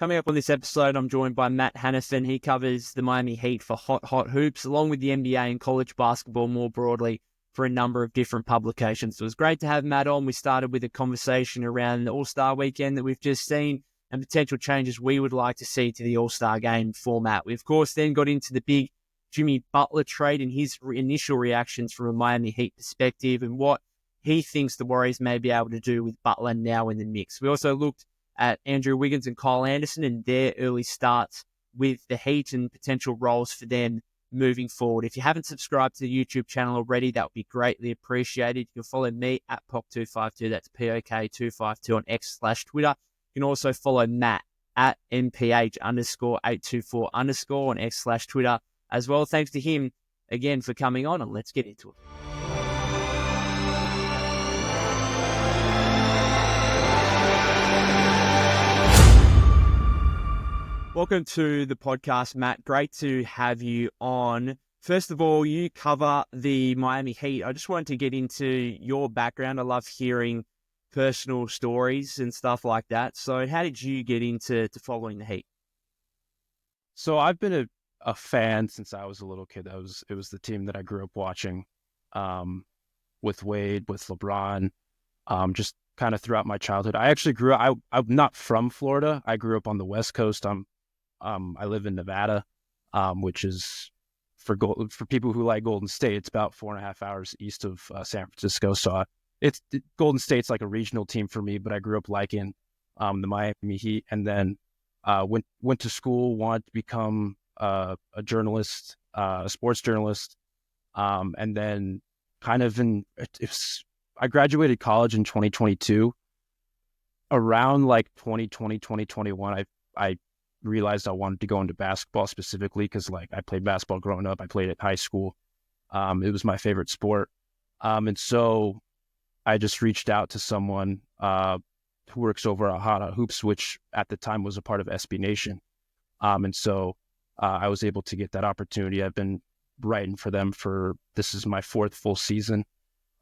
Coming up on this episode, I'm joined by Matt Hanifan. He covers the Miami Heat for Hot Hoops, along with the NBA and college basketball more broadly for a number of different publications. So it was great to have Matt on. We started with a conversation around the All-Star weekend that we've just seen and potential changes we would like to see to the All-Star game format. We, of course, then got into the big Jimmy Butler trade and his initial reactions from a Miami Heat perspective and what he thinks the Warriors may be able to do with Butler now in the mix. We also looked at Andrew Wiggins and Kyle Anderson and their early starts with the Heat and potential roles for them moving forward. If you haven't subscribed to the YouTube channel already, that would be greatly appreciated. You can follow me at POK252. That's POK252 on X/Twitter. You can also follow Matt at MPH_824_ on X/Twitter as well. Thanks to him again for coming on, and let's get into it. Welcome to the podcast, Matt. Great to have you on. First of all, you cover the Miami Heat. I just wanted to get into your background. I love hearing personal stories and stuff like that. So how did you get into following the Heat? So I've been a fan since I was a little kid. It was the team that I grew up watching, with Wade, with LeBron, just kind of throughout my childhood. I actually I'm not from Florida. I grew up on the West Coast. I live in Nevada, which is for people who like Golden State, it's about 4.5 hours east of San Francisco. So Golden State's like a regional team for me, but I grew up liking the Miami Heat, and then went to school, wanted to become a journalist, a sports journalist, and then I graduated college in 2022. Around like 2020, 2021, I realized I wanted to go into basketball specifically because like I played basketball growing up. I played at high school. It was my favorite sport. And so I just reached out to someone who works over at Hot Hoops, which at the time was a part of SB Nation. And so I was able to get that opportunity. I've been writing for them this is my 4th full season.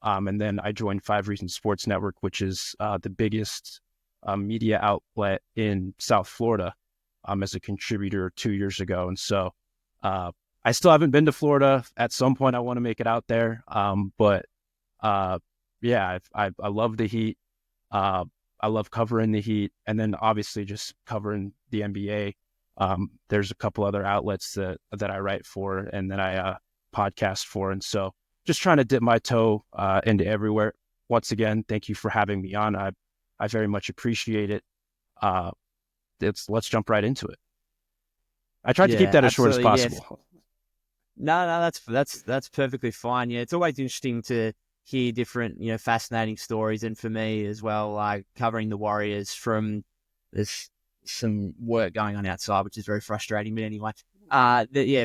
And then I joined 5 Reasons Sports Network, which is the biggest media outlet in South Florida, as a contributor 2 years ago. And so I still haven't been to Florida. At some point, I want to make it out there. But yeah, I love the Heat. I love covering the Heat. And then obviously just covering the NBA. There's a couple other outlets that I write for and that I podcast for. And so just trying to dip my toe into everywhere. Once again, thank you for having me on. I very much appreciate it. Let's jump right into it. I tried to keep that as short as possible. Yeah. No, that's perfectly fine. Yeah, it's always interesting to hear different, fascinating stories. And for me as well, like covering the Warriors from there's some work going on outside, which is very frustrating. But anyway,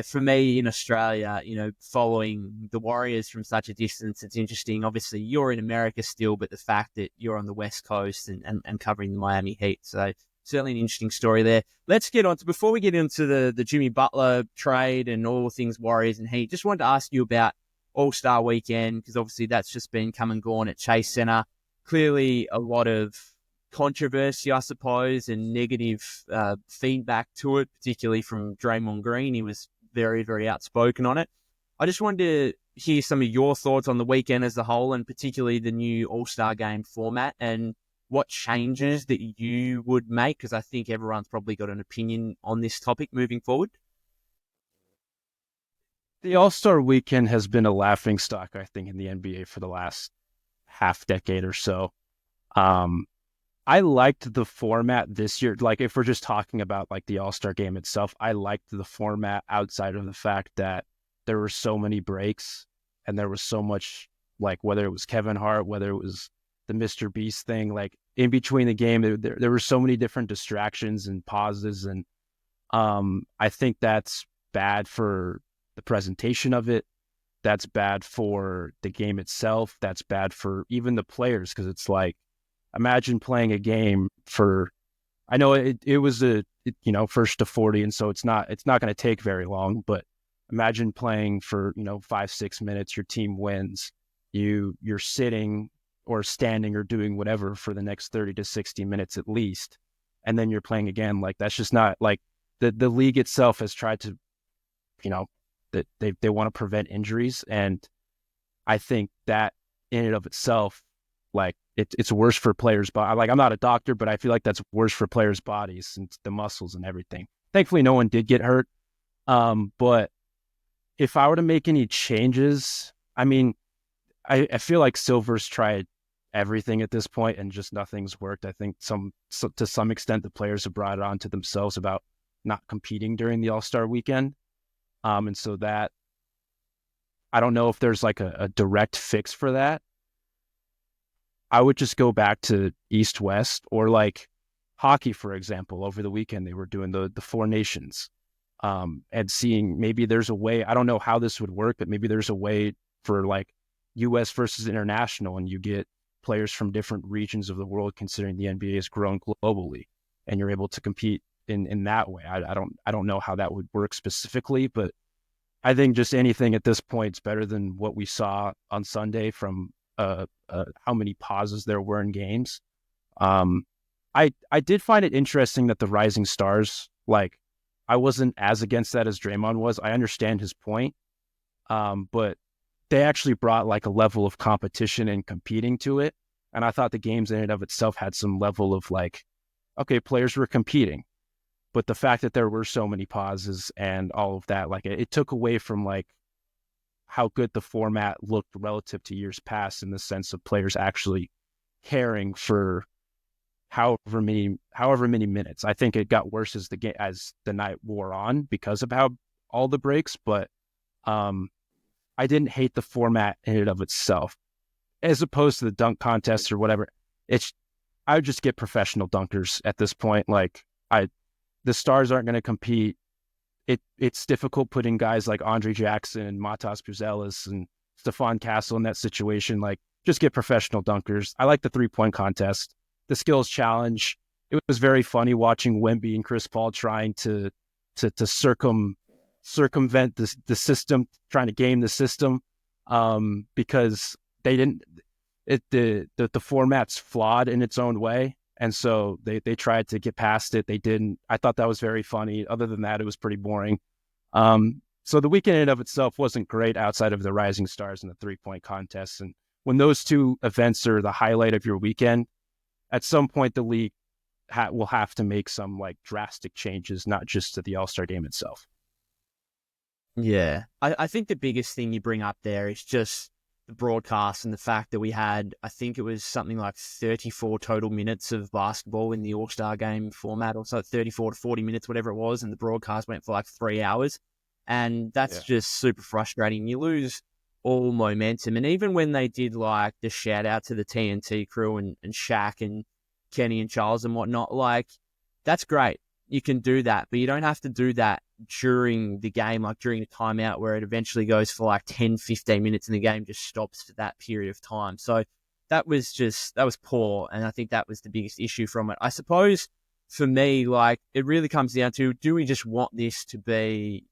for me in Australia, following the Warriors from such a distance, it's interesting. Obviously, you're in America still, but the fact that you're on the West Coast and covering the Miami Heat, so certainly an interesting story there. Let's get on to, before we get into the Jimmy Butler trade and all things Warriors and Heat, just wanted to ask you about All-Star Weekend, because obviously that's just been come and gone at Chase Center. Clearly a lot of controversy, I suppose, and negative feedback to it, particularly from Draymond Green. He was very, very outspoken on it. I just wanted to hear some of your thoughts on the weekend as a whole, and particularly the new All-Star game format, and what changes that you would make, because I think everyone's probably got an opinion on this topic moving forward. The All-Star weekend has been a laughingstock, I think, in the NBA for the last half decade or so. I liked the format this year. Like, if we're just talking about like the All-Star game itself, I liked the format outside of the fact that there were so many breaks and there was so much, like, whether it was Kevin Hart, whether it was the Mr. Beast thing, like in between the game, there were so many different distractions and pauses. And I think that's bad for the presentation of it. That's bad for the game itself. That's bad for even the players. Cause it's like, imagine playing a game for, I know it was first to 40. And so it's not going to take very long, but imagine playing for, 5-6 minutes, your team wins, you're sitting or standing or doing whatever for the next 30 to 60 minutes at least. and then you're playing again. Like, that's just not like the league itself has tried to, that they want to prevent injuries. And I think that in and of itself, like it's worse for players. But like, I'm not a doctor, but I feel like that's worse for players' bodies and the muscles and everything. Thankfully, no one did get hurt. But if I were to make any changes, I mean, I feel like Silver's tried everything at this point and just nothing's worked. I think to some extent the players have brought it on to themselves about not competing during the All-Star weekend. And so that, I don't know if there's like a direct fix for that. I would just go back to East-West, or like hockey, for example. Over the weekend, they were doing the Four Nations, and seeing maybe there's a way. I don't know how this would work, but maybe there's a way for like U.S. versus international, and you get players from different regions of the world, considering the NBA has grown globally, and you're able to compete in that way. I don't know how that would work specifically, but I think just anything at this point is better than what we saw on Sunday from how many pauses there were in games. I did find it interesting that the Rising Stars, like, I wasn't as against that as Draymond was. I understand his point, but they actually brought like a level of competition and competing to it. And I thought the games in and of itself had some level of like, okay, players were competing. But the fact that there were so many pauses and all of that, like it took away from like how good the format looked relative to years past, in the sense of players actually caring for however many minutes. I think it got worse as the night wore on because of how all the breaks, but I didn't hate the format in and of itself, as opposed to the dunk contest or whatever. I would just get professional dunkers at this point. Like, the stars aren't going to compete. It's difficult putting guys like Andre Jackson and Matas Buzelis and Stephon Castle in that situation. Like, just get professional dunkers. I like the 3-point contest, the skills challenge. It was very funny watching Wemby and Chris Paul trying to circumvent the system, trying to game the system, because they didn't. The format's flawed in its own way. And so they tried to get past it. They didn't. I thought that was very funny. Other than that, it was pretty boring. So the weekend in and of itself wasn't great outside of the Rising Stars and the 3-point contest. And when those two events are the highlight of your weekend, at some point the league will have to make some like drastic changes, not just to the All-Star game itself. Yeah. I think the biggest thing you bring up there is just the broadcast and the fact that we had, I think it was something like 34 total minutes of basketball in the All-Star game format, or so 34 to 40 minutes, whatever it was, and the broadcast went for like 3 hours. And that's just super frustrating. You lose all momentum. And even when they did like the shout out to the TNT crew and Shaq and Kenny and Charles and whatnot, like, that's great. You can do that, but you don't have to do that during the game, like during a timeout where it eventually goes for like 10, 15 minutes and the game just stops for that period of time. So that was poor. And I think that was the biggest issue from it. I suppose for me, like, it really comes down to, do we just want this to be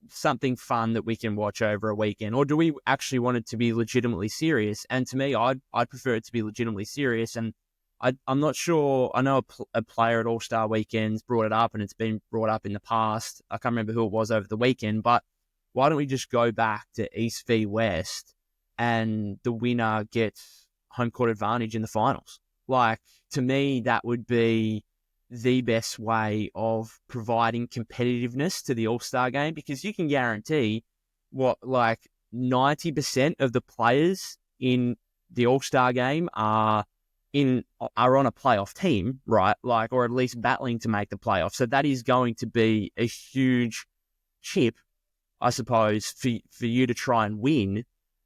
something fun that we can watch over a weekend, or do we actually want it to be legitimately serious? And to me, I'd prefer it to be legitimately serious. And I'm not sure. I know a player at All-Star Weekends brought it up, and it's been brought up in the past. I can't remember who it was over the weekend, but why don't we just go back to East v West, and the winner gets home court advantage in the finals? Like, to me, that would be the best way of providing competitiveness to the All-Star game, because you can guarantee like 90% of the players in the All-Star game are on a playoff team, right? Like, or at least battling to make the playoff. So that is going to be a huge chip, I suppose, for you to try and win.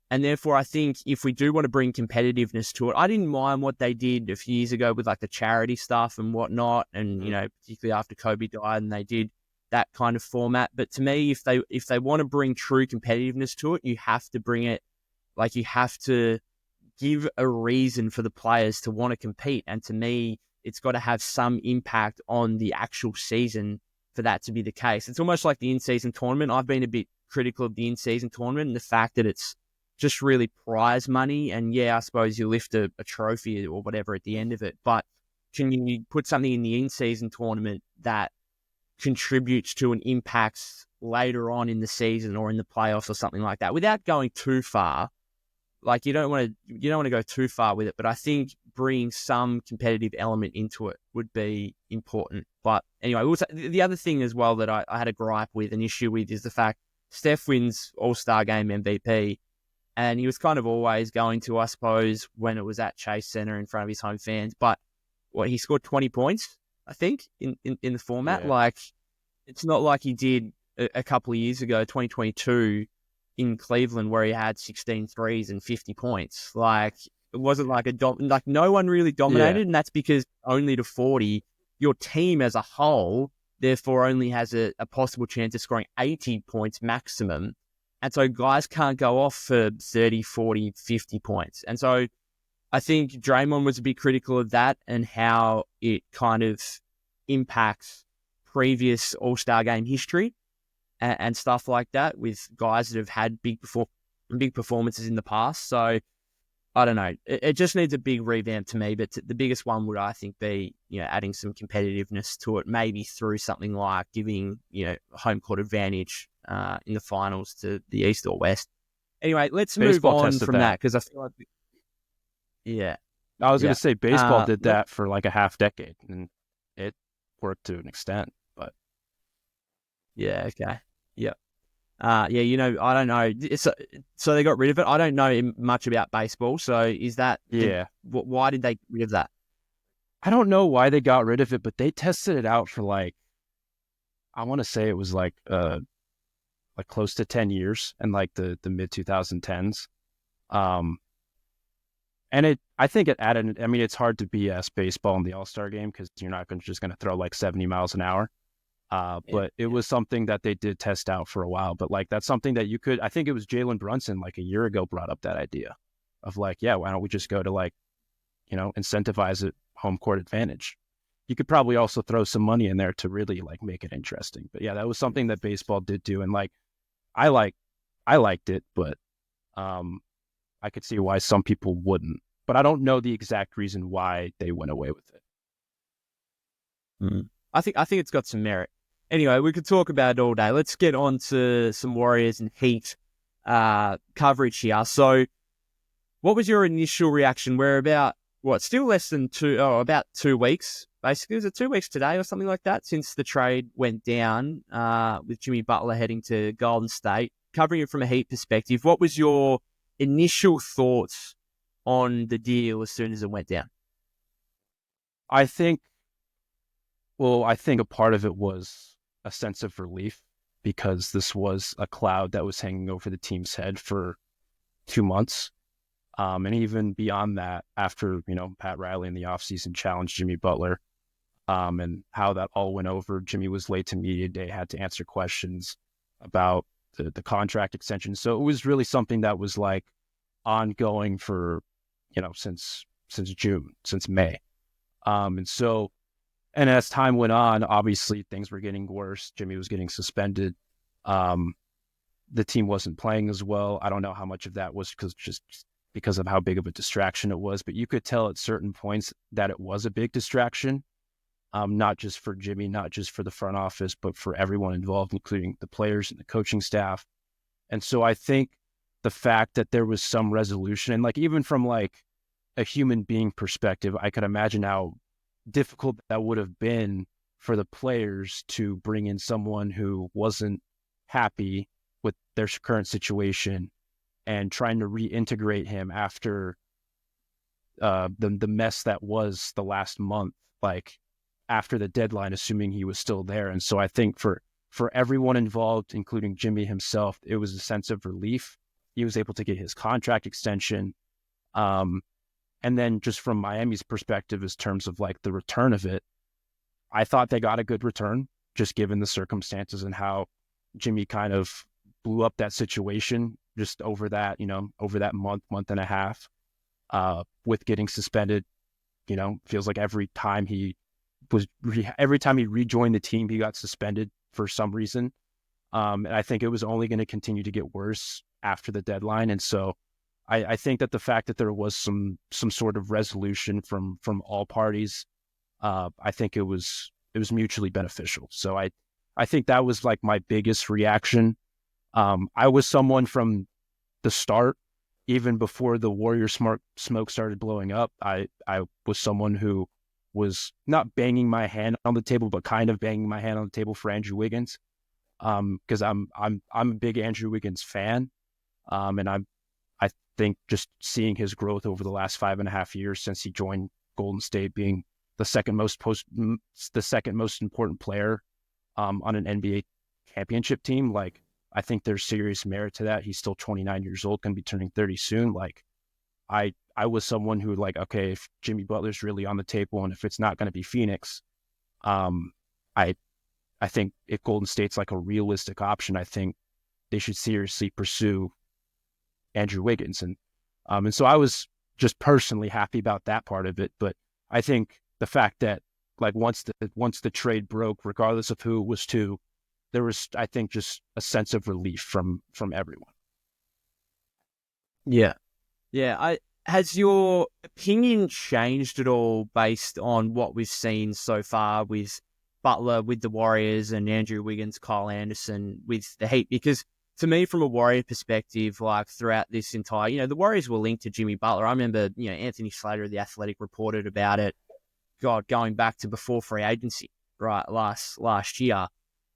And therefore, I think if we do want to bring competitiveness to it, I didn't mind what they did a few years ago with like the charity stuff and whatnot. And, you know, particularly after Kobe died, and they did that kind of format. But to me, if they want to bring true competitiveness to it, you have to bring it, like, you have to give a reason for the players to want to compete. And to me, it's got to have some impact on the actual season for that to be the case. It's almost like the in-season tournament. I've been a bit critical of the in-season tournament and the fact that it's just really prize money. And yeah, I suppose you lift a trophy or whatever at the end of it. But can you put something in the in-season tournament that contributes to and impacts later on in the season or in the playoffs or something like that without going too far? Like you don't want to go too far with it, but I think bringing some competitive element into it would be important. But anyway, the other thing as well that I had a gripe with, an issue with, is the fact Steph wins All-Star Game MVP, and he was kind of always going to, I suppose, when it was at Chase Center in front of his home fans. But he scored 20 points, I think, in the format. Yeah. Like, it's not like he did a couple of years ago, 2022, in Cleveland, where he had 16 threes and 50 points. Like, it wasn't like like no one really dominated, and that's because only to 40, your team as a whole, therefore, only has a possible chance of scoring 80 points maximum. And so guys can't go off for 30, 40, 50 points. And so I think Draymond was a bit critical of that and how it kind of impacts previous All-Star Game history and stuff like that with guys that have had big performances in the past. So I don't know. It just needs a big revamp to me, but the biggest one would, I think, be, adding some competitiveness to it, maybe through something like giving, home court advantage in the finals to the East or West. Anyway, let's Baseball move on tested from that. that because I feel like, yeah. I was going to say baseball did that for like a half decade, and it worked to an extent. But yeah, okay, yeah. I don't know. So they got rid of it. I don't know much about baseball. So is that... why did they get rid of that? I don't know why they got rid of it, but they tested it out for like, I want to say it was like close to 10 years in like the mid 2010s. And I think it added, I mean, it's hard to BS baseball in the All-Star game because you're not just going to throw like 70 miles an hour. But it was something that they did test out for a while. But like, that's something that I think it was Jalen Brunson like a year ago brought up that idea of like, yeah, why don't we just go to like, incentivize it home court advantage. You could probably also throw some money in there to really like make it interesting. But yeah, that was something that baseball did do. And like, I liked it, but I could see why some people wouldn't. But I don't know the exact reason why they went away with it. I think it's got some merit. Anyway, we could talk about it all day. Let's get on to some Warriors and Heat coverage here. So what was your initial reaction? We're about, still less than about 2 weeks, basically. Was it 2 weeks today or something like that since the trade went down with Jimmy Butler heading to Golden State? Covering it from a Heat perspective, what was your initial thoughts on the deal as soon as it went down? I think a part of it was a sense of relief because this was a cloud that was hanging over the team's head for 2 months. And even beyond that, after, Pat Riley in the offseason challenged Jimmy Butler and how that all went over. Jimmy was late to media day, had to answer questions about the contract extension. So it was really something that was like ongoing for, since June, since May. And as time went on, obviously things were getting worse. Jimmy was getting suspended. The team wasn't playing as well. I don't know how much of that was because of how big of a distraction it was, but you could tell at certain points that it was a big distraction, not just for Jimmy, not just for the front office, but for everyone involved, including the players and the coaching staff. And so I think the fact that there was some resolution, and like even from like a human being perspective, I could imagine how difficult that would have been for the players to bring in someone who wasn't happy with their current situation and trying to reintegrate him after the mess that was the last month, like after the deadline, assuming he was still there. And so I think for everyone involved, including Jimmy himself, it was a sense of relief. He was able to get his contract extension. And then just from Miami's perspective, in terms of like the return of it, I thought they got a good return, just given the circumstances and how Jimmy kind of blew up that situation just over that month and a half with getting suspended. Feels like every time he rejoined the team, he got suspended for some reason. And I think it was only going to continue to get worse after the deadline. And so I think that the fact that there was some sort of resolution from all parties I think it was mutually beneficial. So I think that was like my biggest reaction. I was someone from the start, even before the Warriors smoke started blowing up. I was someone who was not banging my hand on the table, but kind of banging my hand on the table for Andrew Wiggins. Because I'm a big Andrew Wiggins fan. And I think just seeing his growth over the last 5.5 years since he joined Golden State, being the second most important player on an NBA championship team, like I think there's serious merit to that. He's still 29 years old, going to be turning 30 soon. Like I was someone who like, okay, if Jimmy Butler's really on the table and if it's not going to be Phoenix, I think if Golden State's like a realistic option, I think they should seriously pursue Andrew Wiggins. And so I was just personally happy about that part of it. But I think the fact that like once the trade broke, regardless of who it was to, there was, I think, just a sense of relief from everyone. Yeah. Yeah. Has your opinion changed at all based on what we've seen so far with Butler, with the Warriors, and Andrew Wiggins, Kyle Anderson with the Heat? Because to me, from a Warrior perspective, like throughout this entire, the Warriors were linked to Jimmy Butler. I remember, Anthony Slater of The Athletic reported about it, going back to before free agency, right, last year.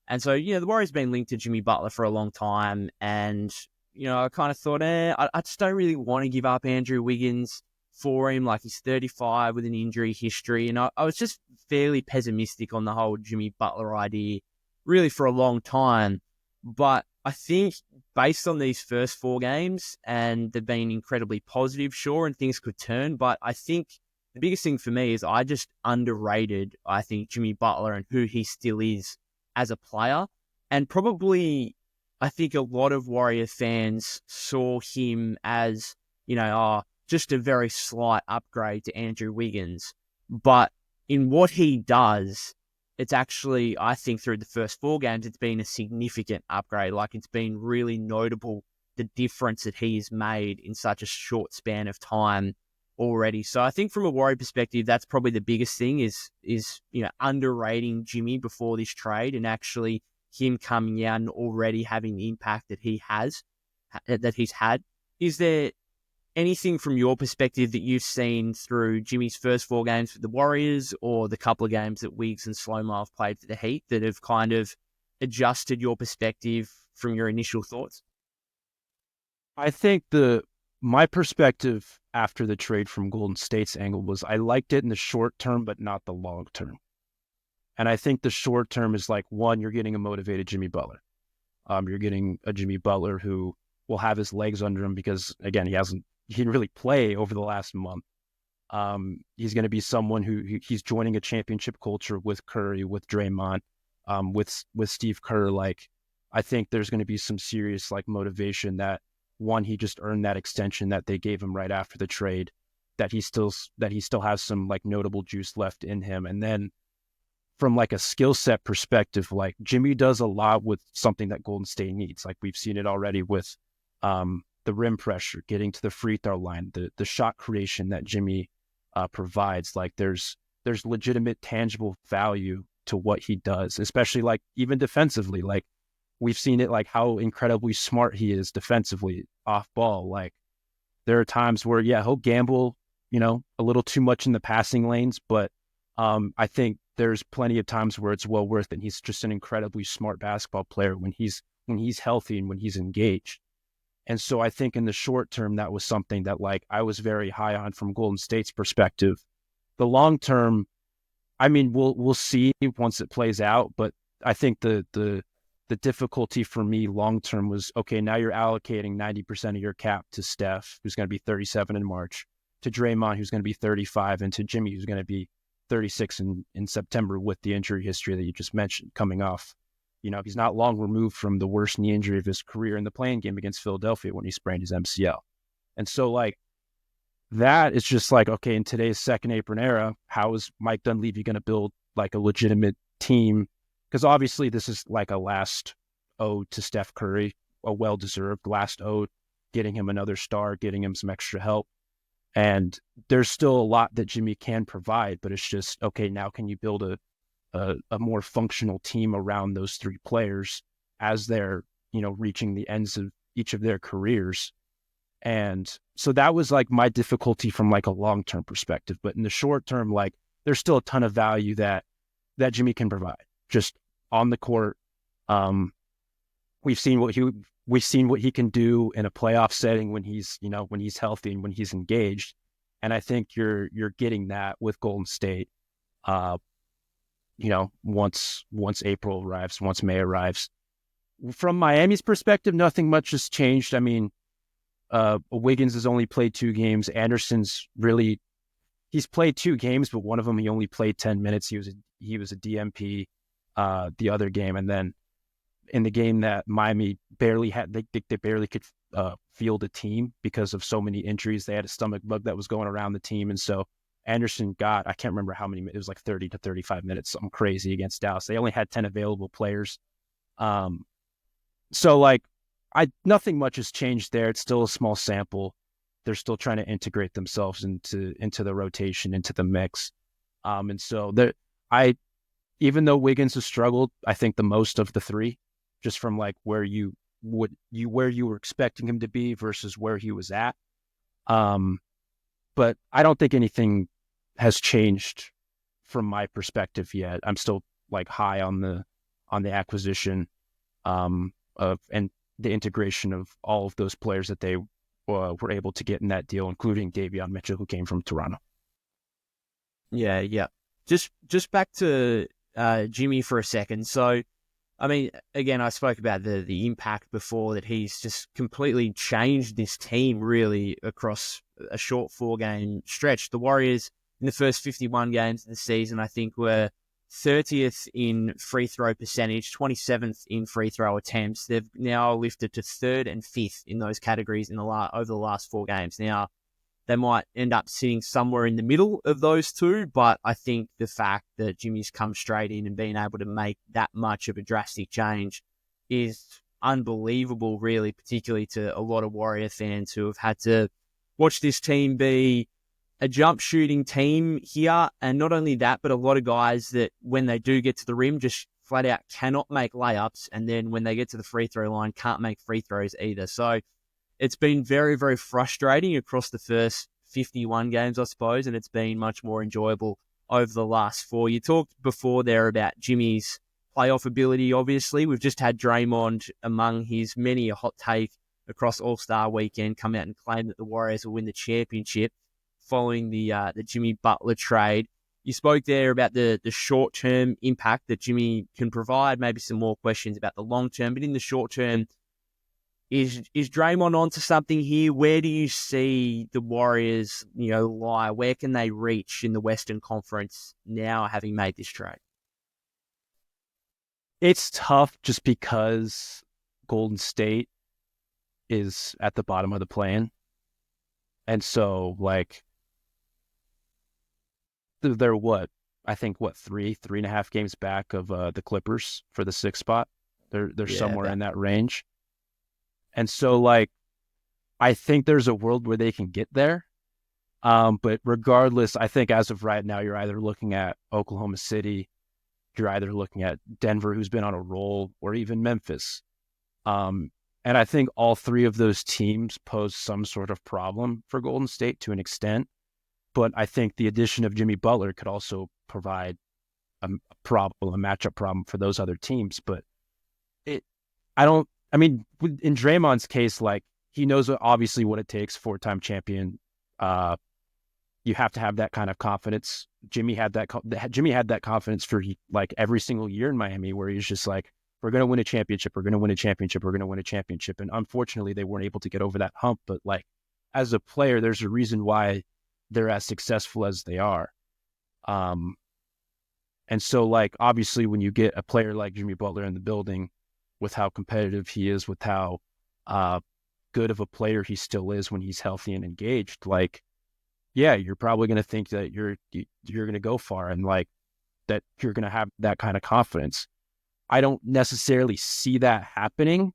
And so, the Warriors been linked to Jimmy Butler for a long time. And, I kind of thought, I just don't really want to give up Andrew Wiggins for him. Like, he's 35 with an injury history. And I was just fairly pessimistic on the whole Jimmy Butler idea, really, for a long time. But I think based on these first 4 games, and they've been incredibly positive, sure, and things could turn. But I think the biggest thing for me is I just underrated, I think, Jimmy Butler and who he still is as a player. And probably, I think a lot of Warrior fans saw him as, just a very slight upgrade to Andrew Wiggins. But in what he does, it's actually, I think through the first 4 games, it's been a significant upgrade. Like, it's been really notable, the difference that he has made in such a short span of time already. So I think from a Warrior perspective, that's probably the biggest thing is underrating Jimmy before this trade, and actually him coming out and already having the impact that he's had. Is there anything from your perspective that you've seen through Jimmy's first 4 games for the Warriors, or the couple of games that Wiggs and Slow-Mo have played for the Heat, that have kind of adjusted your perspective from your initial thoughts? I think my perspective after the trade from Golden State's angle was I liked it in the short term, but not the long term. And I think the short term is like, one, you're getting a motivated Jimmy Butler. You're getting a Jimmy Butler who will have his legs under him because, again, he didn't really play over the last month. He's going to be someone who he's joining a championship culture with Curry, with Draymond, with Steve Kerr. Like, I think there's going to be some serious like motivation that, one, he just earned that extension that they gave him right after the trade, that he still has some like notable juice left in him. And then from like a skill set perspective, like Jimmy does a lot with something that Golden State needs. Like we've seen it already with the rim pressure, getting to the free throw line, the shot creation that Jimmy provides. Like there's legitimate tangible value to what he does, especially like even defensively. Like we've seen it, like how incredibly smart he is defensively off ball. Like there are times where, he'll gamble, a little too much in the passing lanes, but I think there's plenty of times where it's well worth it. He's just an incredibly smart basketball player when he's healthy and when he's engaged. And so I think in the short term, that was something that like I was very high on from Golden State's perspective. The long term, I mean, we'll see once it plays out, but I think the difficulty for me long term was, okay, now you're allocating 90% of your cap to Steph, who's going to be 37 in March, to Draymond, who's going to be 35, and to Jimmy, who's going to be 36 in September with the injury history that you just mentioned coming off. He's not long removed from the worst knee injury of his career in the playing game against Philadelphia when he sprained his MCL. And so like that is just like, okay, in today's second apron era, how is Mike Dunleavy going to build like a legitimate team? Because obviously this is like a last ode to Steph Curry, a well-deserved last ode, getting him another star, getting him some extra help. And there's still a lot that Jimmy can provide, but it's just, okay, now can you build a more functional team around those three players as they're, reaching the ends of each of their careers. And so that was like my difficulty from like a long-term perspective. But in the short term, like there's still a ton of value that Jimmy can provide just on the court. We've seen what he can do in a playoff setting when he's healthy and when he's engaged. And I think you're getting that with Golden State. Once April arrives, once May arrives. From Miami's perspective, nothing much has changed. I mean, Wiggins has only played 2 games. Anderson's he's played 2 games, but one of them he only played 10 minutes. He was a DMP the other game, and then in the game that Miami barely had, they barely could field a team because of so many injuries. They had a stomach bug that was going around the team, and so Anderson got, I can't remember how many, it was like 30 to 35 minutes, something crazy against Dallas. They only had 10 available players. So like, nothing much has changed there. It's still a small sample. They're still trying to integrate themselves into the rotation, into the mix. And so even though Wiggins has struggled, I think the most of the three, just from like where you were expecting him to be versus where he was at. But I don't think anything has changed from my perspective yet. I'm still like high on the acquisition and the integration of all of those players that they were able to get in that deal, including Davion Mitchell, who came from Toronto. Yeah. Just back to Jimmy for a second. So, I mean, again, I spoke about the impact before, that he's just completely changed this team really across a short 4-game stretch. The Warriors in the first 51 games of the season, I think, were 30th in free throw percentage, 27th in free throw attempts. They've now lifted to 3rd and 5th in those categories over the last 4 games. Now, they might end up sitting somewhere in the middle of those two, but I think the fact that Jimmy's come straight in and being able to make that much of a drastic change is unbelievable, really, particularly to a lot of Warrior fans who have had to watch this team be a jump shooting team here. And not only that, but a lot of guys that when they do get to the rim, just flat out cannot make layups. And then when they get to the free throw line, can't make free throws either. So it's been very, very frustrating across the first 51 games, I suppose, and it's been much more enjoyable over the last 4. You talked before there about Jimmy's playoff ability, obviously. We've just had Draymond, among his many a hot take across All-Star Weekend, come out and claim that the Warriors will win the championship following the Jimmy Butler trade. You spoke there about the short-term impact that Jimmy can provide, maybe some more questions about the long-term, but in the short term, Is Draymond onto something here? Where do you see the Warriors, lie? Where can they reach in the Western Conference now, having made this trade? It's tough just because Golden State is at the bottom of the play-in. And so, like, they're I think 3.5 games back of the Clippers for the 6th spot. They're somewhere in that range. And so, like, I think there's a world where they can get there. But regardless, I think as of right now, you're either looking at Oklahoma City, you're either looking at Denver, who's been on a roll, or even Memphis. And I think all 3 of those teams pose some sort of problem for Golden State to an extent. But I think the addition of Jimmy Butler could also provide a matchup problem for those other teams. But in Draymond's case, like, he knows obviously what it takes, 4-time champion. You have to have that kind of confidence. Jimmy had that confidence for like every single year in Miami, where he's just like, we're going to win a championship. We're going to win a championship. We're going to win a championship. And unfortunately, they weren't able to get over that hump. But like, as a player, there's a reason why they're as successful as they are. And so, like, obviously when you get a player like Jimmy Butler in the building, with how competitive he is, with how good of a player he still is when he's healthy and engaged, like, yeah, you're probably going to think that you're going to go far, and like that you're going to have that kind of confidence. I don't necessarily see that happening.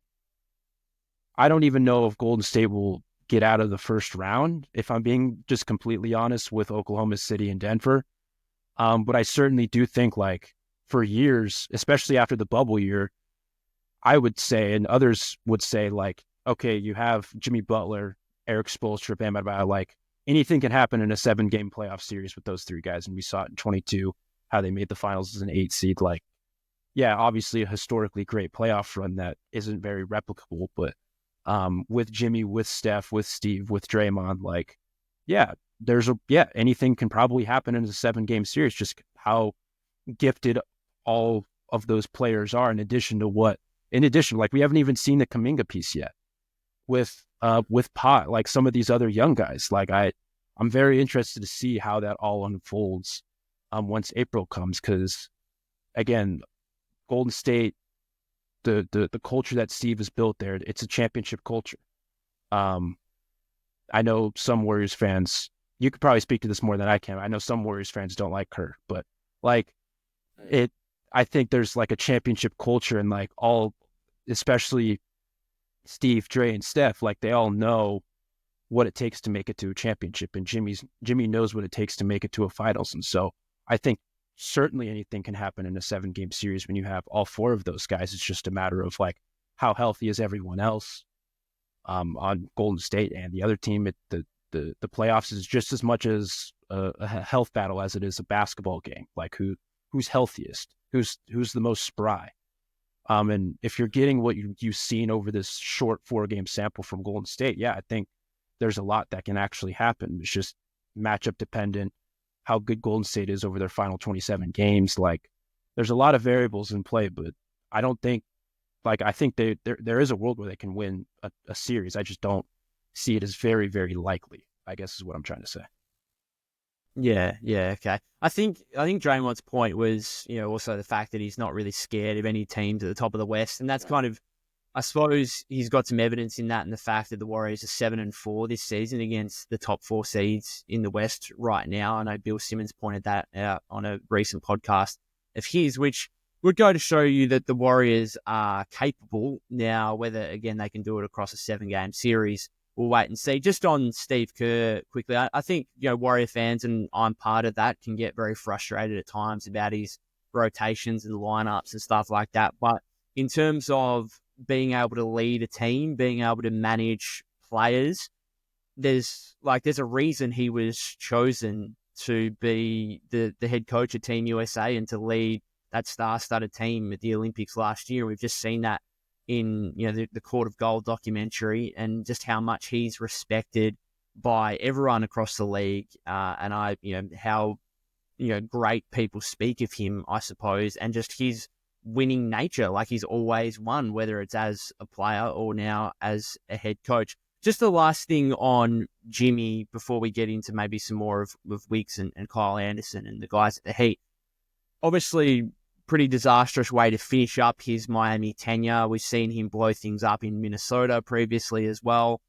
I don't even know if Golden State will get out of the first round, if I'm being just completely honest, with Oklahoma City and Denver. But I certainly do think, like, for years, especially after the bubble year, I would say, and others would say, like, okay, you have Jimmy Butler, Eric Spoelstra, Bam Adebayo, like, anything can happen in a 7-game playoff series with those three guys. And we saw it in 22, how they made the finals as an 8 seed. Like, yeah, obviously a historically great playoff run that isn't very replicable, but with Jimmy, with Steph, with Steve, with Draymond, like, yeah, anything can probably happen in a 7-game series, just how gifted all of those players are, in addition, like, we haven't even seen the Kuminga piece yet with Pot, like some of these other young guys. Like, I'm very interested to see how that all unfolds once April comes, because again, Golden State, the culture that Steve has built there, it's a championship culture. I know some Warriors fans, you could probably speak to this more than I can. I know some Warriors fans don't like Kerr, but like I think there's like a championship culture, and like especially Steve, Dre, and Steph, like they all know what it takes to make it to a championship, and Jimmy knows what it takes to make it to a finals. And so I think certainly anything can happen in a 7-game series when you have all 4 of those guys. It's just a matter of like, how healthy is everyone else on Golden State and the other team. The playoffs is just as much as a health battle as it is a basketball game. Like, who's healthiest, who's the most spry. And if you're getting what you've seen over this short 4-game sample from Golden State, yeah, I think there's a lot that can actually happen. It's just matchup dependent, how good Golden State is over their final 27 games. Like, there's a lot of variables in play, but I don't think, like, I think there is a world where they can win a series. I just don't see it as very, very likely, I guess is what I'm trying to say. Yeah, okay. I think Draymond's point was, also the fact that he's not really scared of any teams at the top of the West, and that's kind of, I suppose he's got some evidence in that, and the fact that the Warriors are 7-4 this season against the top 4 seeds in the West right now. I know Bill Simmons pointed that out on a recent podcast of his, which would go to show you that the Warriors are capable. Now, whether, again, they can do it across a 7-game series, we'll wait and see. Just on Steve Kerr quickly, I think, Warrior fans, and I'm part of that, can get very frustrated at times about his rotations and lineups and stuff like that. But in terms of being able to lead a team, being able to manage players, there's a reason he was chosen to be the head coach of Team USA and to lead that star-studded team at the Olympics last year. We've just seen that in the Court of Gold documentary, and just how much he's respected by everyone across the league, and how great people speak of him, I suppose, and just his winning nature. Like, he's always won, whether it's as a player or now as a head coach. Just the last thing on Jimmy before we get into maybe some more of Wiggs and Kyle Anderson and the guys at the Heat. Obviously, pretty disastrous way to finish up his Miami tenure. We've seen him blow things up in Minnesota previously as well.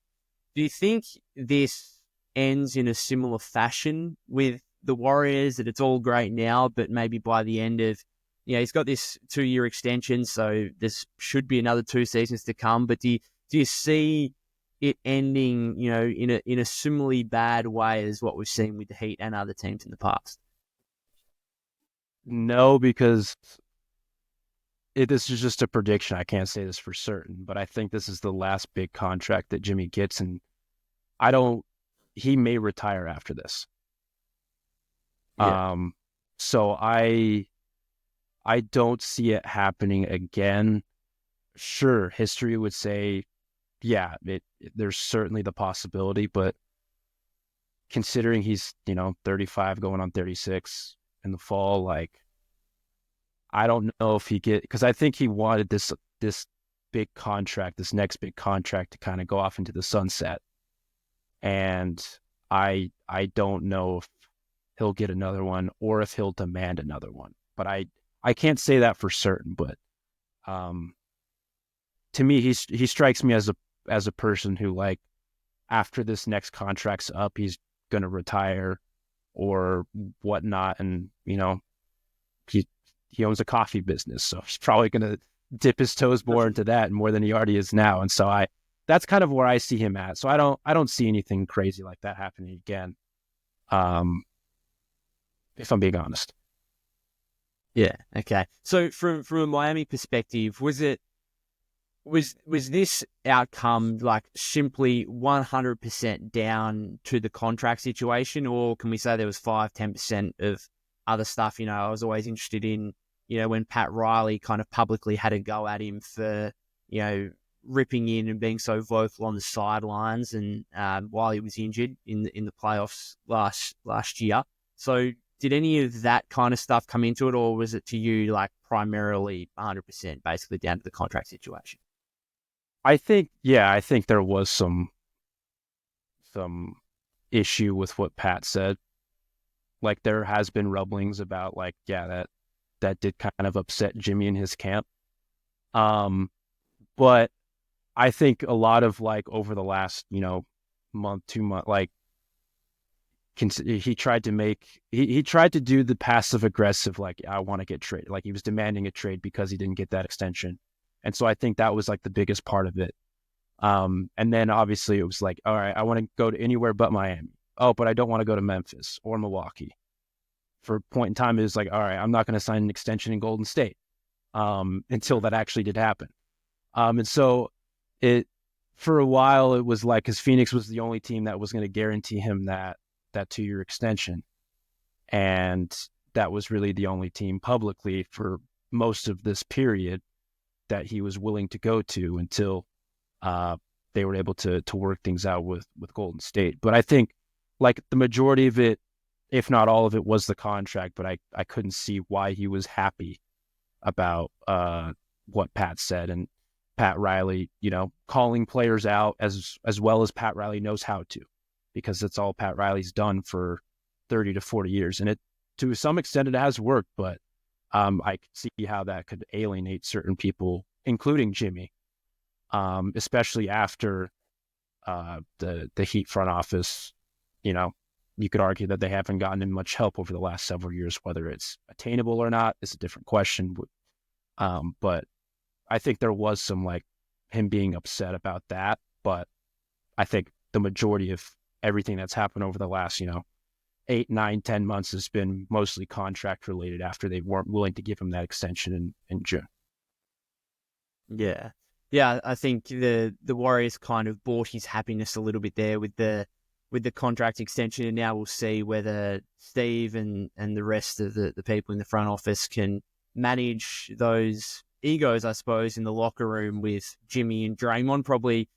Do you think this ends in a similar fashion with the Warriors, that it's all great now, but maybe by the end of, he's got this 2-year extension, so this should be another 2 seasons to come, but do you see it ending, in a similarly bad way as what we've seen with the Heat and other teams in the past? No, because this is just a prediction. I can't say this for certain, but I think this is the last big contract that Jimmy gets, and he may retire after this. Yeah. So I don't see it happening again. Sure, history would say, yeah, there's certainly the possibility, but considering he's, 35 going on 36 in the fall, like, I don't know if because I think he wanted this big contract, this next big contract, to kind of go off into the sunset. And I don't know if he'll get another one or if he'll demand another one. But I can't say that for certain. But to me, he strikes me as a person who, like, after this next contract's up, he's going to retire or whatnot. And, he owns a coffee business, so he's probably going to dip his toes more into that more than he already is now. And so that's kind of where I see him at. So I don't see anything crazy like that happening again. If I'm being honest. Yeah. Okay. So from a Miami perspective, was this outcome like simply 100% down to the contract situation, or can we say there was 5-10% of other stuff? I was always interested in, when Pat Riley kind of publicly had a go at him for, ripping in and being so vocal on the sidelines, and while he was injured in the playoffs last year. So did any of that kind of stuff come into it, or was it to you like primarily 100% basically down to the contract situation? I think there was some issue with what Pat said. Like there has been rumblings about like, that did kind of upset Jimmy and his camp. But I think a lot of like over the last, month, 2 months, like he tried to do the passive aggressive, like I want to get traded. Like he was demanding a trade because he didn't get that extension. And so I think that was like the biggest part of it. And then obviously it was like, all right, I want to go to anywhere but Miami. Oh, but I don't want to go to Memphis or Milwaukee. For a point in time, it was like, all right, I'm not going to sign an extension in Golden State until that actually did happen. And so for a while, it was like, because Phoenix was the only team that was going to guarantee him that 2-year extension. And that was really the only team publicly for most of this period that he was willing to go to until they were able to work things out with Golden State. But I think like the majority of it, if not all of it, was the contract. But I couldn't see why he was happy about what Pat said, and Pat Riley, calling players out as well as Pat Riley knows how to, because that's all Pat Riley's done for 30 to 40 years. And it, to some extent, it has worked, but I could see how that could alienate certain people, including Jimmy, especially after the Heat front office. You could argue that they haven't gotten in much help over the last several years. Whether it's attainable or not is a different question. But I think there was some like him being upset about that. But I think the majority of everything that's happened over the last, 8, 9, 10 months has been mostly contract related after they weren't willing to give him that extension in June. Yeah. Yeah, I think the Warriors kind of bought his happiness a little bit there with the contract extension, and now we'll see whether Steve and the rest of the people in the front office can manage those egos, I suppose, in the locker room with Jimmy and Draymond, probably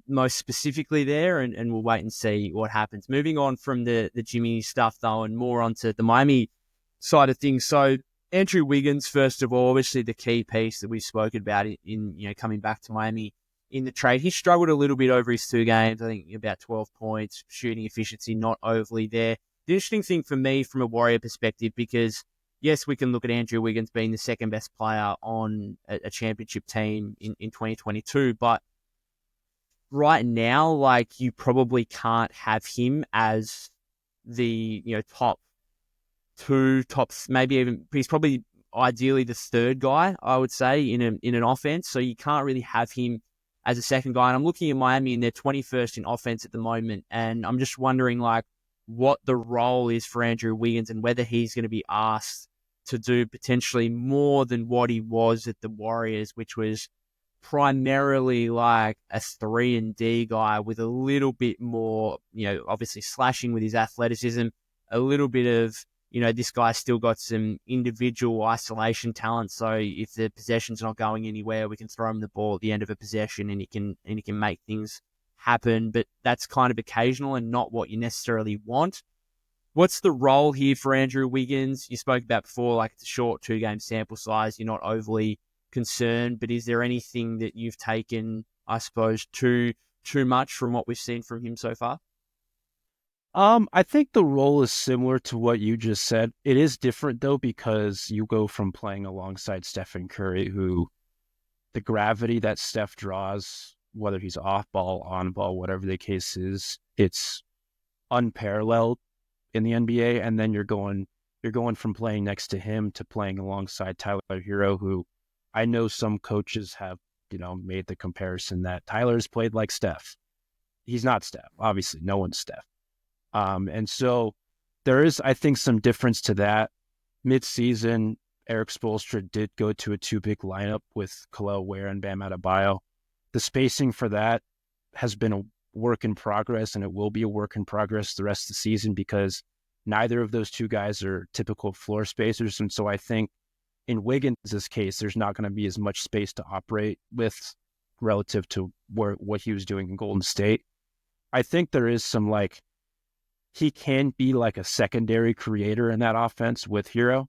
most specifically there, and we'll wait and see what happens. Moving on from the Jimmy stuff, though, and more onto the Miami side of things. So Andrew Wiggins, first of all, obviously the key piece that we've spoken about in coming back to Miami in the trade. He struggled a little bit over his 2 games, I think about 12 points, shooting efficiency not overly there. The interesting thing for me from a Warrior perspective, because yes, we can look at Andrew Wiggins being the second best player on a championship team in 2022, but right now, like, you probably can't have him as the top 2, maybe even he's probably ideally the third guy, I would say, in an offense. So you can't really have him as a second guy. And I'm looking at Miami, and they're 21st in offense at the moment, and I'm just wondering like what the role is for Andrew Wiggins and whether he's going to be asked to do potentially more than what he was at the Warriors, which was primarily like a 3-and-D guy with a little bit more, obviously slashing with his athleticism, a little bit of, this guy's still got some individual isolation talent. So if the possession's not going anywhere, we can throw him the ball at the end of a possession and he can make things happen. But that's kind of occasional and not what you necessarily want. What's the role here for Andrew Wiggins? You spoke about before, like it's a short 2-game sample size. You're not overly concerned, but is there anything that you've taken, I suppose, too much from what we've seen from him so far? I think the role is similar to what you just said. It is different though, because you go from playing alongside Stephen Curry, who the gravity that Steph draws, whether he's off ball, on ball, whatever the case is, it's unparalleled in the NBA. And then you're going from playing next to him to playing alongside Tyler Hero, who I know some coaches have made the comparison that Tyler's played like Steph. He's not Steph, obviously. No one's Steph. And so there is, I think, some difference to that. Mid-season, Eric Spoelstra did go to a 2-big lineup with Kel'el Ware and Bam Adebayo. The spacing for that has been a work in progress, and it will be a work in progress the rest of the season because neither of those two guys are typical floor spacers. And so I think in Wiggins' case, there's not going to be as much space to operate with relative to what he was doing in Golden State. I think there is some he can be like a secondary creator in that offense with Hero.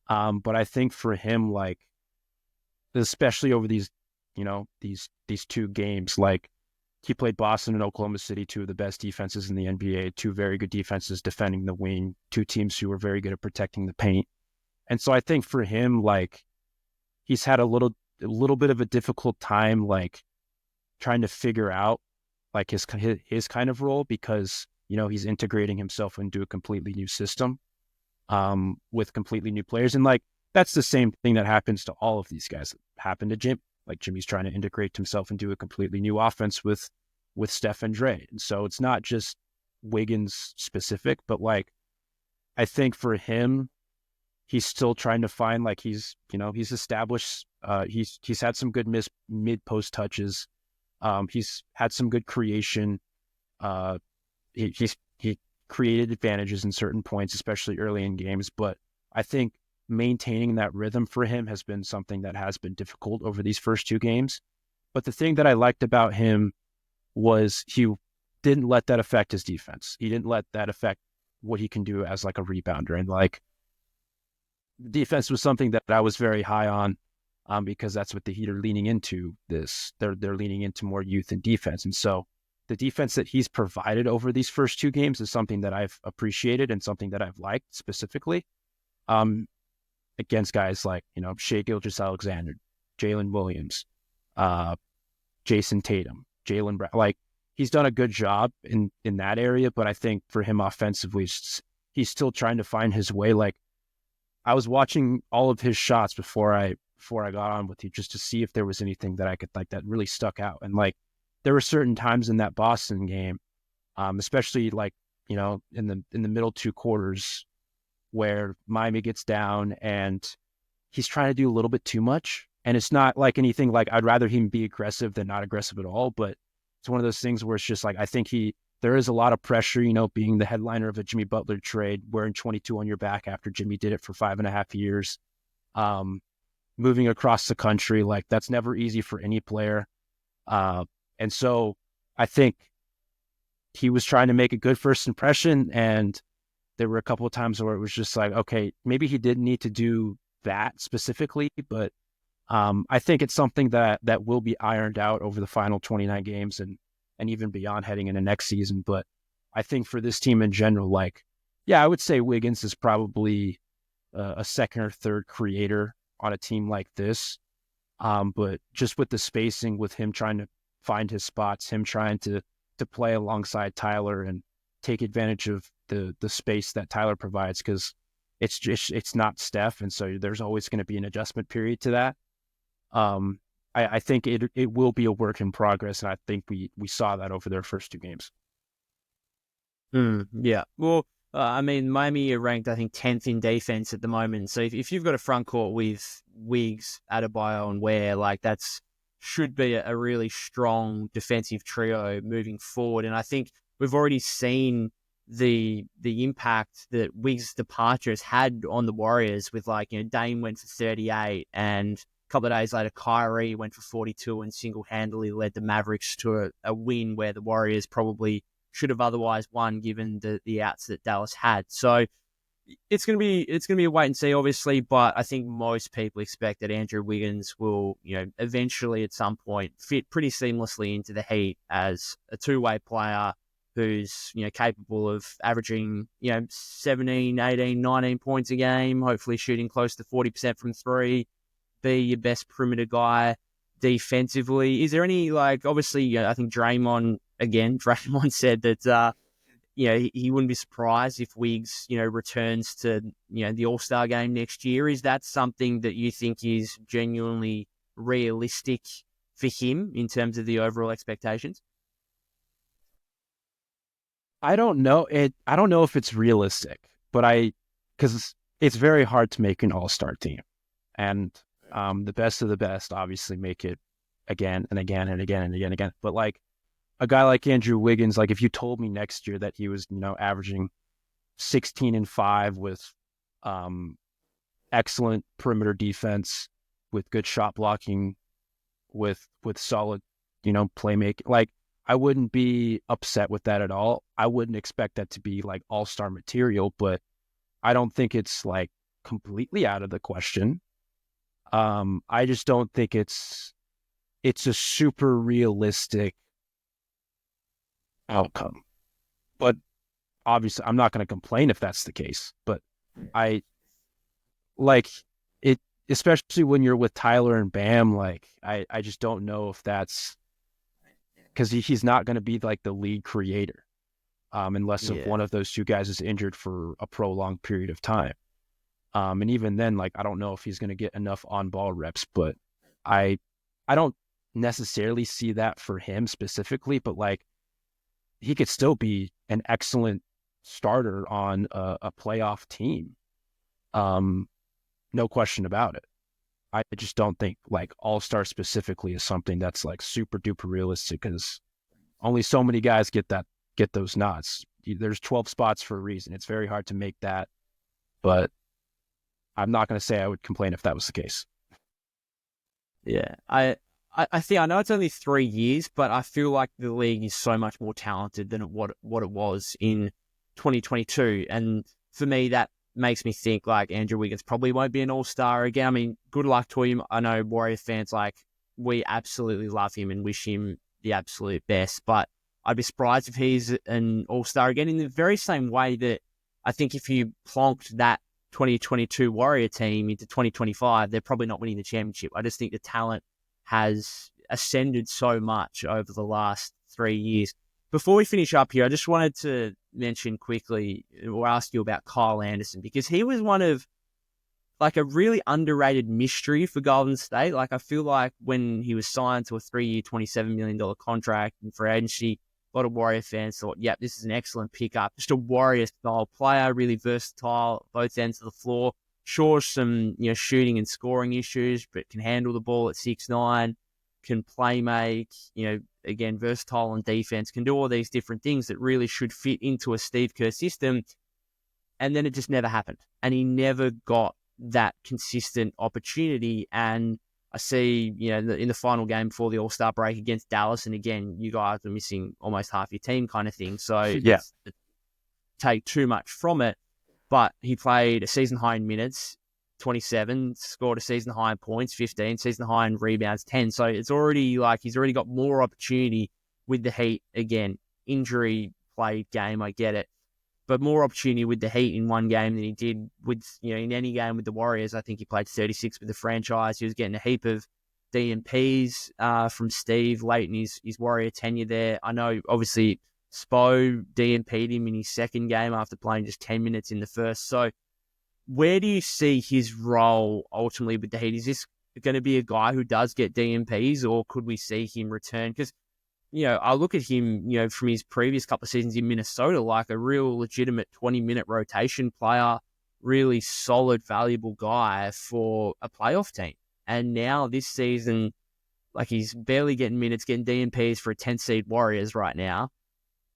But I think for him, especially over these two games, he played Boston and Oklahoma City, two of the best defenses in the NBA, two very good defenses defending the wing, two teams who were very good at protecting the paint. And so I think for him, he's had a little bit of a difficult time, trying to figure out his kind of role because, he's integrating himself into a completely new system with completely new players. And that's the same thing that happens to all of these guys. It happened to Jim. Jimmy's trying to integrate himself into a completely new offense with Steph and Dre. And so it's not just Wiggins specific, but I think for him, he's still trying to find he's established. He's had some good mid post touches. He's had some good creation. He created advantages in certain points, especially early in games. But I think maintaining that rhythm for him has been something that has been difficult over these first two games. But the thing that I liked about him was he didn't let that affect his defense. He didn't let that affect what he can do as a rebounder. And defense was something that I was very high on because that's what the Heat are leaning into this. They're leaning into more youth and defense. And so the defense that he's provided over these first two games is something that I've appreciated and something that I've liked specifically against guys like, Shai Gilgeous-Alexander, Jalen Williams, Jason Tatum, Jaylen Brown. He's done a good job in that area, but I think for him offensively, he's still trying to find his way. I was watching all of his shots before I got on with you just to see if there was anything that I could that really stuck out. And there were certain times in that Boston game, especially in the middle two quarters where Miami gets down and he's trying to do a little bit too much. And it's not anything I'd rather him be aggressive than not aggressive at all. But it's one of those things where it's just I think there is a lot of pressure, being the headliner of a Jimmy Butler trade, wearing 22 on your back after Jimmy did it for 5.5 years, moving across the country. That's never easy for any player. And so I think he was trying to make a good first impression. And there were a couple of times where it was just okay, maybe he didn't need to do that specifically, but I think it's something that will be ironed out over the final 29 games and even beyond heading into next season. But I think for this team in general, I would say Wiggins is probably a second or third creator on a team like this. But just with the spacing, with him trying to find his spots, him trying to play alongside Tyler and take advantage of the space that Tyler provides, because it's not Steph. And so there's always going to be an adjustment period to that. I think it will be a work in progress, and I think we saw that over their first two games. Yeah. Well, Miami are ranked, I think, 10th in defense at the moment. So if you've got a front court with Wiggs, Adebayo, and Ware, that's should be a really strong defensive trio moving forward. And I think we've already seen the impact that Wiggs' departure has had on the Warriors with Dame went for 38 and a couple of days later, Kyrie went for 42 and single-handedly led the Mavericks to a win where the Warriors probably should have otherwise won given the outs that Dallas had. So it's gonna be a wait and see, obviously, but I think most people expect that Andrew Wiggins will, eventually at some point fit pretty seamlessly into the Heat as a two-way player who's, capable of averaging, 17, 18, 19 points a game, hopefully shooting close to 40% from three, be your best perimeter guy defensively. Is there any, obviously, I think Draymond said that, he wouldn't be surprised if Wiggs, returns to, the All-Star game next year. Is that something that you think is genuinely realistic for him in terms of the overall expectations? I don't know it. I don't know if it's realistic, but because it's very hard to make an all-star team, and the best of the best obviously make it again and again and again and again and again. But like a guy like Andrew Wiggins, like if you told me next year that he was, averaging 16 and 5 with excellent perimeter defense, with good shot blocking, with solid, playmaking, like I wouldn't be upset with that at all. I wouldn't expect that to be like all-star material, but I don't think it's like completely out of the question. I just don't think it's a super realistic outcome. But obviously, I'm not going to complain if that's the case. But I like it, especially when you're with Tyler and Bam. Like I just don't know if that's because he's not going to be like the lead creator, unless if one of those two guys is injured for a prolonged period of time. And even then, like I don't know if he's going to get enough on-ball reps. But I don't necessarily see that for him specifically. But like he could still be an excellent starter on a playoff team. No question about it. I just don't think like all-star specifically is something that's like super duper realistic because only so many guys get those nods. There's 12 spots for a reason. It's very hard to make that, but I'm not going to say I would complain if that was the case. Yeah, I think I know it's only 3 years, but I feel like the league is so much more talented than what it was in 2022, and for me that makes me think like Andrew Wiggins probably won't be an all-star again. I mean, good luck to him. I know Warrior fans, like, we absolutely love him and wish him the absolute best, but I'd be surprised if he's an all-star again in the very same way that I think if you plonked that 2022 Warrior team into 2025, they're probably not winning the championship. I just think the talent has ascended so much over the last 3 years. Before we finish up here, I just wanted to mention quickly or ask you about Kyle Anderson, because he was one of like a really underrated mystery for Golden State. Like I feel like when he was signed to a 3-year, $27 million contract in free agency, a lot of Warrior fans thought, yep, this is an excellent pickup. Just a Warrior-style player, really versatile, both ends of the floor. Sure, some shooting and scoring issues, but can handle the ball at 6'9", can play make, again, versatile on defense, can do all these different things that really should fit into a Steve Kerr system. And then it just never happened. And he never got that consistent opportunity. And I see, in the final game before the All-Star break against Dallas, and again, you guys are missing almost half your team kind of thing. So yeah, take too much from it. But he played a season high in minutes, 27, scored a season high in points, 15, season high in rebounds, 10. So it's already like he's already got more opportunity with the Heat. Again, injury played game, I get it. But more opportunity with the Heat in one game than he did with, in any game with the Warriors. I think he played 36 with the franchise. He was getting a heap of DMPs from Steve late in his Warrior tenure there. I know, obviously, Spo DMP'd him in his second game after playing just 10 minutes in the first. So where do you see his role ultimately with the Heat? Is this going to be a guy who does get DMPs, or could we see him return? Because, I look at him, from his previous couple of seasons in Minnesota, like a real legitimate 20-minute rotation player, really solid, valuable guy for a playoff team. And now this season, like he's barely getting minutes, getting DMPs for a 10-seed Warriors right now.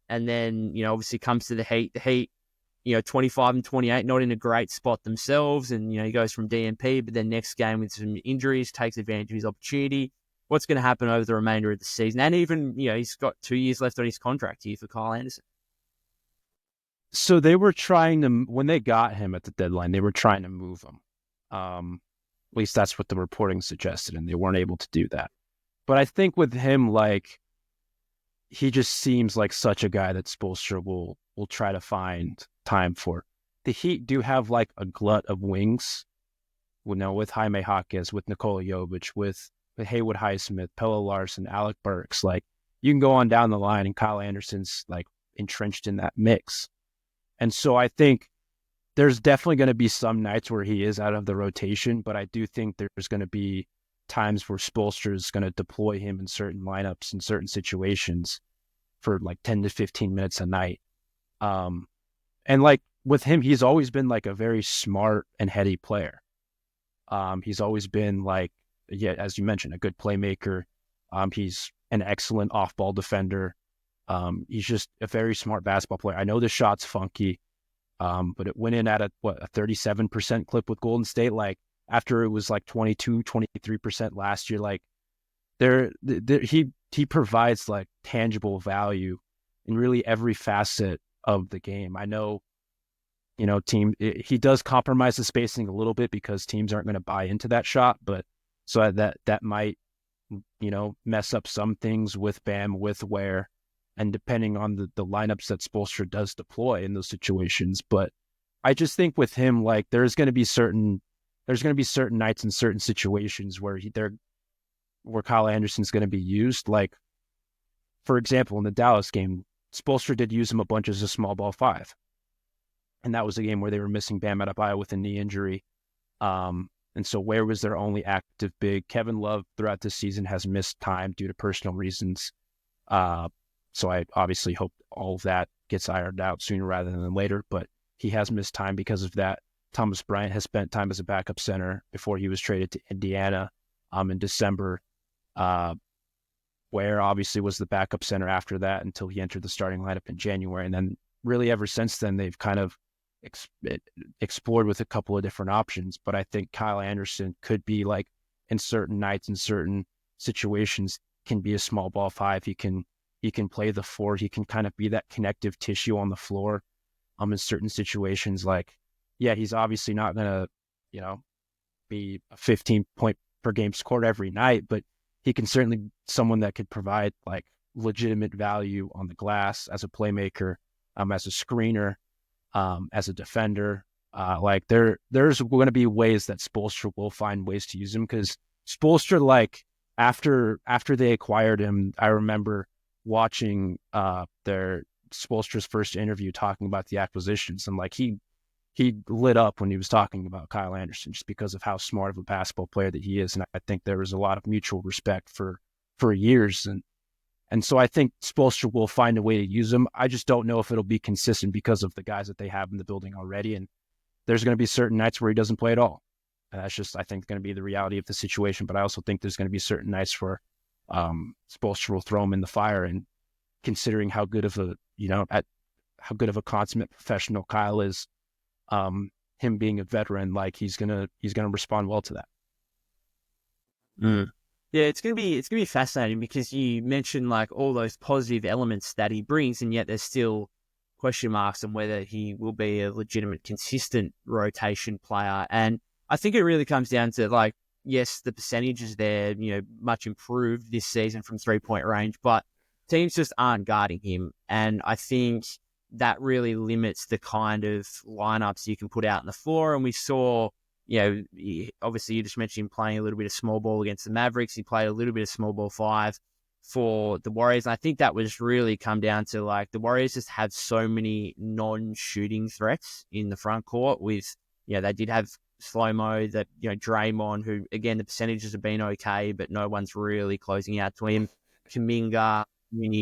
And then, obviously comes to the Heat. The Heat, 25 and 28, not in a great spot themselves. And, he goes from DMP, but then next game with some injuries, takes advantage of his opportunity. What's going to happen over the remainder of the season? And even, he's got 2 years left on his contract here for Kyle Anderson. So they were trying to, when they got him at the deadline, they were trying to move him. At least that's what the reporting suggested, and they weren't able to do that. But I think with him, like, he just seems like such a guy that Spoelstra will try to find time for. The Heat do have like a glut of wings, with Jaime Jaquez, with Nikola Jovic, with Haywood Highsmith, Pelle Larson, Alec Burks. Like, you can go on down the line, and Kyle Anderson's like entrenched in that mix. And so I think there's definitely going to be some nights where he is out of the rotation, but I do think there's going to be times where Spoelstra is going to deploy him in certain lineups in certain situations for like 10 to 15 minutes a night. And like with him, he's always been like a very smart and heady player. He's always been like, yeah, as you mentioned, a good playmaker. He's an excellent off-ball defender. He's just a very smart basketball player. I know the shot's funky, but it went in at a 37% clip with Golden State. Like after it was like 22, 23% last year, like he provides like tangible value in really every facet of the game. I know, he does compromise the spacing a little bit because teams aren't going to buy into that shot, but so that might, mess up some things with Bam, with Ware, and depending on the lineups that Spoelstra does deploy in those situations. But I just think with him, like there's going to be certain nights in certain situations where Kyle Anderson's going to be used. Like, for example, in the Dallas game, Spoelstra did use him a bunch as a small ball five. And that was a game where they were missing Bam Adebayo with a knee injury. And so Ware was their only active big. Kevin Love throughout this season has missed time due to personal reasons. So I obviously hope all of that gets ironed out sooner rather than later, but he has missed time because of that. Thomas Bryant has spent time as a backup center before he was traded to Indiana in December. Ware obviously was the backup center after that until he entered the starting lineup in January. And then really ever since then, they've kind of explored with a couple of different options. But I think Kyle Anderson could be like in certain nights, in certain situations, can be a small ball five. He can play the four. He can kind of be that connective tissue on the floor in certain situations. Like, yeah, he's obviously not going to, be a 15 point per game scored every night, but he can certainly be someone that could provide like legitimate value on the glass as a playmaker, as a screener, as a defender. Like there's going to be ways that Spoelstra will find ways to use him, because Spoelstra, like after they acquired him, I remember watching their Spoelstra's first interview talking about the acquisitions, and like he lit up when he was talking about Kyle Anderson just because of how smart of a basketball player that he is. And I think there was a lot of mutual respect for years. And so I think Spoelstra will find a way to use him. I just don't know if it'll be consistent because of the guys that they have in the building already. And there's going to be certain nights where he doesn't play at all. And that's just, I think, going to be the reality of the situation. But I also think there's going to be certain nights where Spoelstra will throw him in the fire. And considering how good of a consummate professional Kyle is, him being a veteran, like he's gonna respond well to that. Yeah, it's gonna be fascinating because you mentioned like all those positive elements that he brings, and yet there's still question marks on whether he will be a legitimate, consistent rotation player. And I think it really comes down to like, yes, the percentage is there, much improved this season from 3-point range, but teams just aren't guarding him, and I think that really limits the kind of lineups you can put out on the floor. And we saw, obviously you just mentioned him playing a little bit of small ball against the Mavericks. He played a little bit of small ball five for the Warriors. And I think that was really come down to like the Warriors just have so many non-shooting threats in the front court with, they did have slow-mo that, Draymond, who again, the percentages have been okay, but no one's really closing out to him. Kuminga,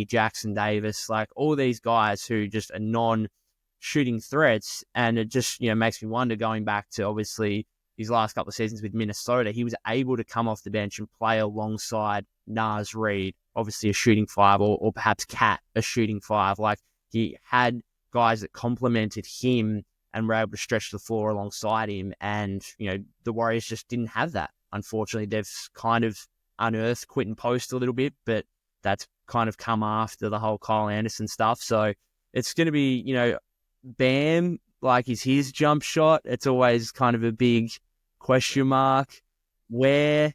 Jackson Davis, like all these guys who just are non-shooting threats. And it just, makes me wonder, going back to obviously his last couple of seasons with Minnesota, he was able to come off the bench and play alongside Naz Reid, obviously a shooting five, or perhaps Cat, a shooting five. Like he had guys that complemented him and were able to stretch the floor alongside him. And, the Warriors just didn't have that. Unfortunately, they've kind of unearthed Quentin Post a little bit, but that's kind of come after the whole Kyle Anderson stuff. So it's going to be, Bam, like, is his jump shot? It's always kind of a big question mark. Where,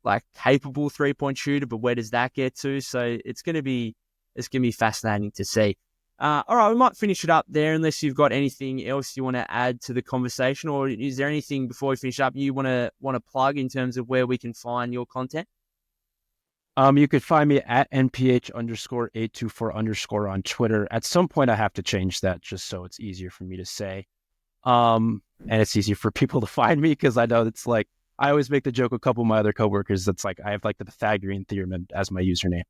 like, capable 3-point shooter, but where does that get to? So it's going to be fascinating to see. All right, we might finish it up there unless you've got anything else you want to add to the conversation, or is there anything before we finish up you want to plug in terms of where we can find your content? You could find me at NPH_824_ on Twitter. At some point, I have to change that just so it's easier for me to say. And it's easier for people to find me, because I know it's like I always make the joke with a couple of my other coworkers that's like I have like the Pythagorean theorem as my username.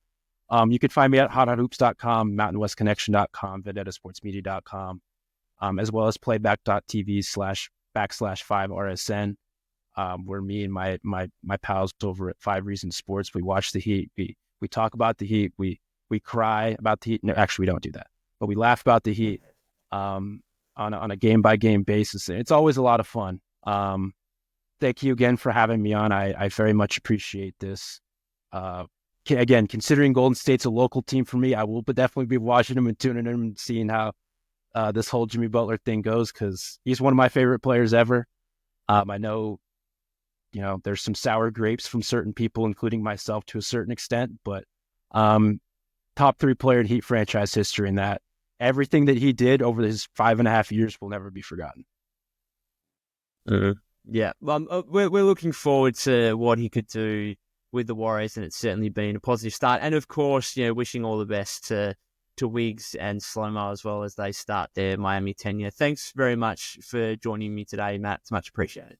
You can find me at hothoops.com, mountainwestconnection.com, vendettasportsmedia.com, as well as playback.tv/5RSN, where me and my pals over at Five Reasons Sports, we watch the Heat. We talk about the Heat. We cry about the Heat. No, actually, we don't do that, but we laugh about the Heat on a game by game basis. It's always a lot of fun. Thank you again for having me on. I very much appreciate this. Again, considering Golden State's a local team for me, I will definitely be watching them and tuning them and seeing how this whole Jimmy Butler thing goes, because he's one of my favorite players ever. I know, there's some sour grapes from certain people, including myself to a certain extent, but top 3 player in Heat franchise history, and that everything that he did over his 5.5 years will never be forgotten. Yeah, we're looking forward to what he could do with the Warriors, and it's certainly been a positive start. And of course, wishing all the best to Wiggs and Slow-Mo as well as they start their Miami tenure. Thanks very much for joining me today, Matt. It's much appreciated.